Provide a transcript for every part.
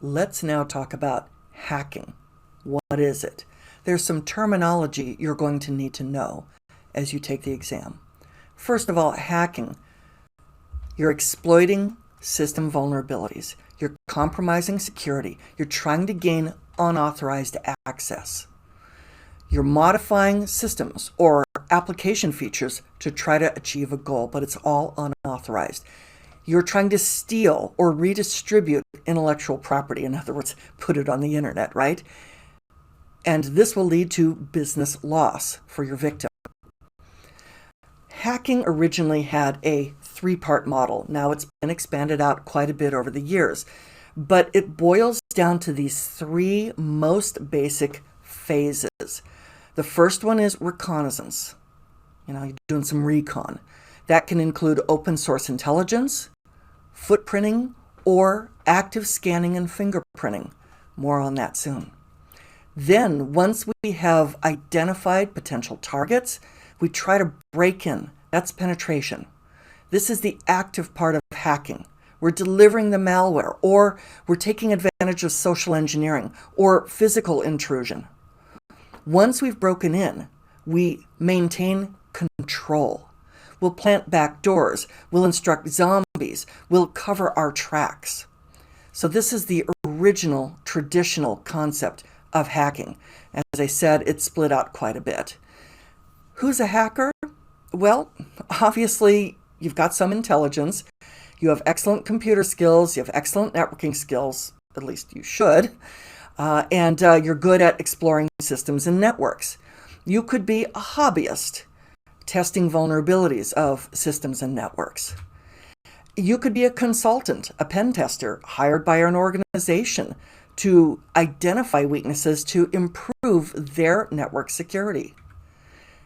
Let's now talk about hacking. What is it? There's some terminology you're going to need to know as you take the exam. First of all, hacking. You're exploiting system vulnerabilities. You're compromising security. You're trying to gain unauthorized access. You're modifying systems or application features to try to achieve a goal, but it's all unauthorized. You're trying to steal or redistribute intellectual property. In other words, put it on the internet, right? And this will lead to business loss for your victim. Hacking originally had a three-part model. Now it's been expanded out quite a bit over the years, but it boils down to these three most basic phases. The first one is reconnaissance. You're doing some recon. That can include open source intelligence, footprinting, or active scanning and fingerprinting. More on that soon. Then, once we have identified potential targets, we try to break in. That's penetration. This is the active part of hacking. We're delivering the malware, or we're taking advantage of social engineering or physical intrusion. Once we've broken in, we maintain control. We'll plant back doors. We'll instruct zombies. We'll cover our tracks. So this is the original traditional concept of hacking. As I said, it's split out quite a bit. Who's a hacker? Well, obviously, you've got some intelligence. You have excellent computer skills. You have excellent networking skills. At least you should. And you're good at exploring systems and networks. You could be a hobbyist, testing vulnerabilities of systems and networks. You could be a consultant, a pen tester, hired by an organization to identify weaknesses to improve their network security.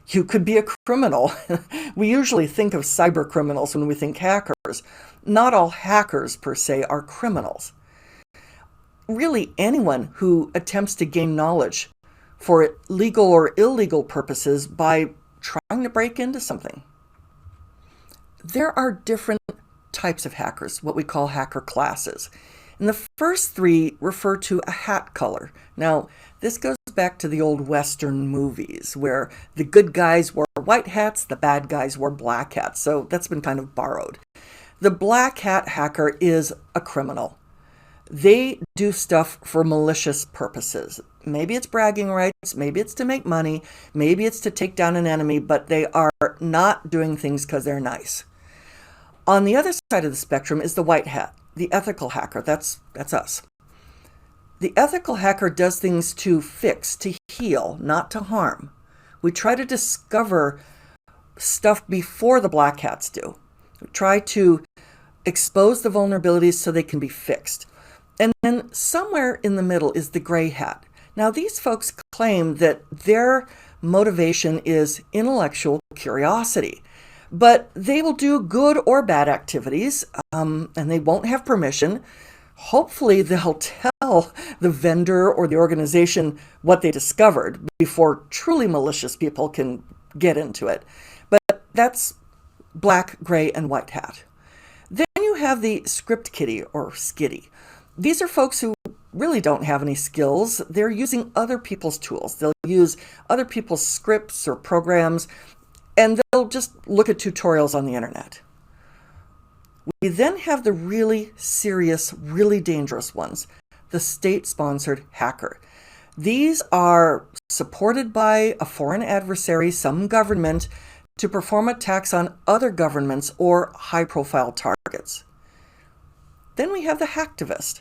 You could be a criminal. We usually think of cyber criminals when we think hackers. Not all hackers, per se, are criminals. Really, anyone who attempts to gain knowledge for legal or illegal purposes by trying to break into something. There are different types of hackers, what we call hacker classes. And the first three refer to a hat color. Now, this goes back to the old Western movies where the good guys wore white hats, the bad guys wore black hats. So that's been kind of borrowed. The black hat hacker is a criminal. They do stuff for malicious purposes. Maybe it's bragging rights, maybe it's to make money, maybe it's to take down an enemy, but they are not doing things because they're nice. On the other side of the spectrum is the white hat, the ethical hacker. That's us. The ethical hacker does things to fix, to heal, not to harm. We try to discover stuff before the black hats do. We try to expose the vulnerabilities so they can be fixed. And then somewhere in the middle is the gray hat. Now, these folks claim that their motivation is intellectual curiosity, but they will do good or bad activities, and they won't have permission. Hopefully, they'll tell the vendor or the organization what they discovered before truly malicious people can get into it. But that's black, gray, and white hat. Then you have the script kiddie or skitty. These are folks who really don't have any skills. They're using other people's tools. They'll use other people's scripts or programs, and they'll just look at tutorials on the internet. We then have the really serious, really dangerous ones, the state-sponsored hacker. These are supported by a foreign adversary, some government, to perform attacks on other governments or high-profile targets. Then we have the hacktivist.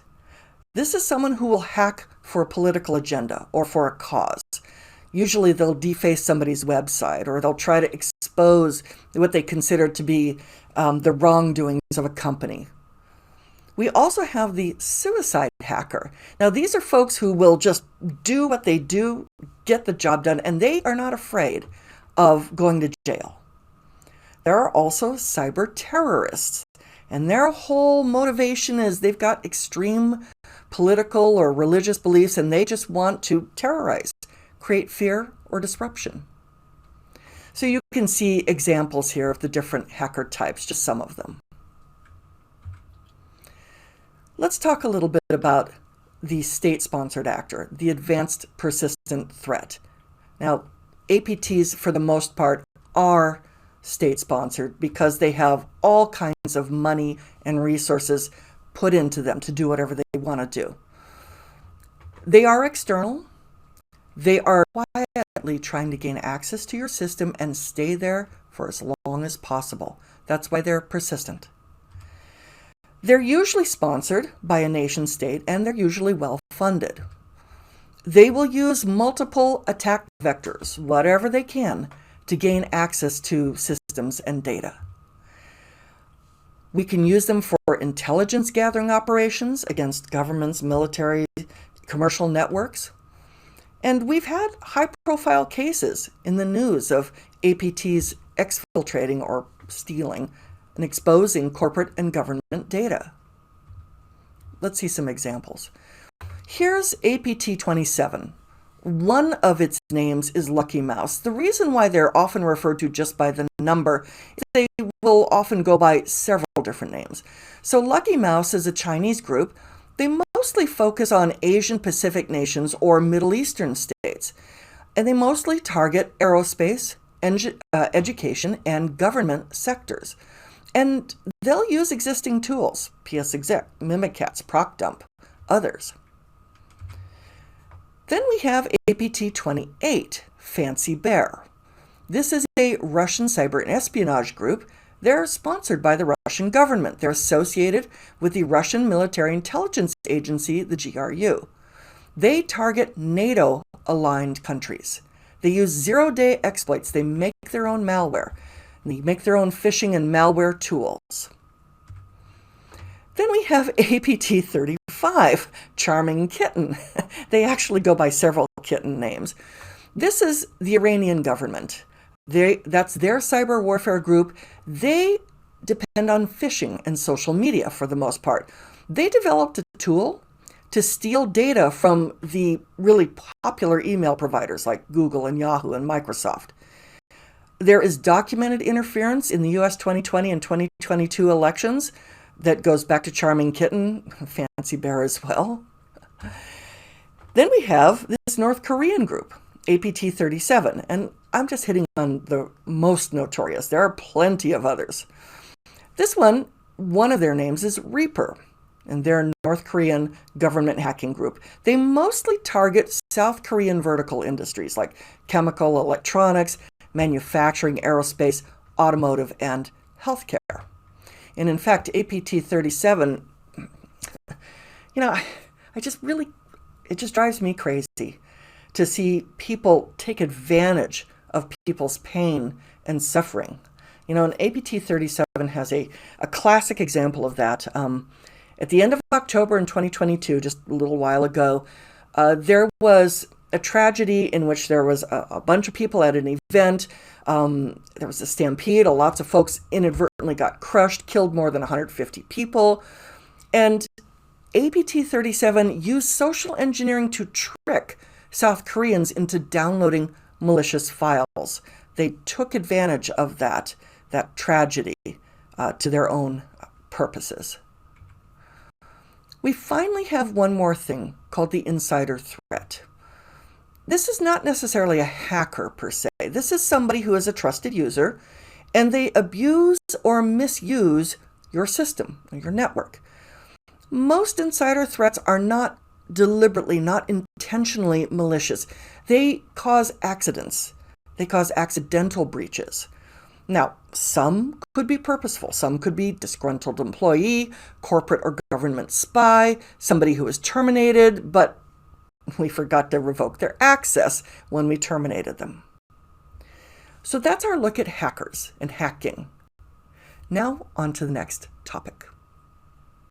This is someone who will hack for a political agenda or for a cause. Usually they'll deface somebody's website, or they'll try to expose what they consider to be the wrongdoings of a company. We also have the suicide hacker. Now, these are folks who will just do what they do, get the job done, and they are not afraid of going to jail. There are also cyber terrorists, and their whole motivation is they've got extreme political or religious beliefs, and they just want to terrorize, create fear or disruption. So you can see examples here of the different hacker types, just some of them. Let's talk a little bit about the state-sponsored actor, the advanced persistent threat. Now, APTs, for the most part, are state-sponsored because they have all kinds of money and resources put into them to do whatever they want to do. They are external. They are quietly trying to gain access to your system and stay there for as long as possible. That's why they're persistent. They're usually sponsored by a nation state, and they're usually well-funded. They will use multiple attack vectors, whatever they can, to gain access to systems and data. We can use them for intelligence gathering operations against governments, military, commercial networks. And we've had high-profile cases in the news of APTs exfiltrating or stealing and exposing corporate and government data. Let's see some examples. Here's APT-27. One of its names is Lucky Mouse. The reason why they're often referred to just by the number is they will often go by several different names. So Lucky Mouse is a Chinese group. They mostly focus on Asian Pacific nations or Middle Eastern states, and they mostly target aerospace, education, and government sectors. And they'll use existing tools, PsExec, Mimikatz, ProcDump, others. Then we have APT-28, Fancy Bear. This is a Russian cyber espionage group. They're sponsored by the Russian government. They're associated with the Russian Military Intelligence Agency, the GRU. They target NATO-aligned countries. They use zero-day exploits. They make their own malware. They make their own phishing and malware tools. Then we have APT-35, Charming Kitten. They actually go by several kitten names. This is the Iranian government. That's their cyber warfare group. They depend on phishing and social media for the most part. They developed a tool to steal data from the really popular email providers like Google and Yahoo and Microsoft. There is documented interference in the US 2020 and 2022 elections that goes back to Charming Kitten, Fancy Bear as well. Then we have this North Korean group, APT-37, and I'm just hitting on the most notorious. There are plenty of others. This one of their names is Reaper, and they're a North Korean government hacking group. They mostly target South Korean vertical industries like chemical, electronics, manufacturing, aerospace, automotive, and healthcare. And in fact, APT-37, it just drives me crazy to see people take advantage of people's pain and suffering. And APT-37 has a classic example of that. At the end of October in 2022, just a little while ago, there was a tragedy in which there was a bunch of people at an event. There was a stampede. Lots of folks inadvertently got crushed, killed more than 150 people. And APT-37 used social engineering to trick South Koreans into downloading malicious files. They took advantage of that tragedy to their own purposes. We finally have one more thing called the insider threat. This is not necessarily a hacker per se. This is somebody who is a trusted user, and they abuse or misuse your system, or your network. Most insider threats are not deliberately, not intentionally malicious. They cause accidents. They cause accidental breaches. Now, some could be purposeful. Some could be disgruntled employee, corporate or government spy, somebody who was terminated, but we forgot to revoke their access when we terminated them. So that's our look at hackers and hacking. Now on to the next topic.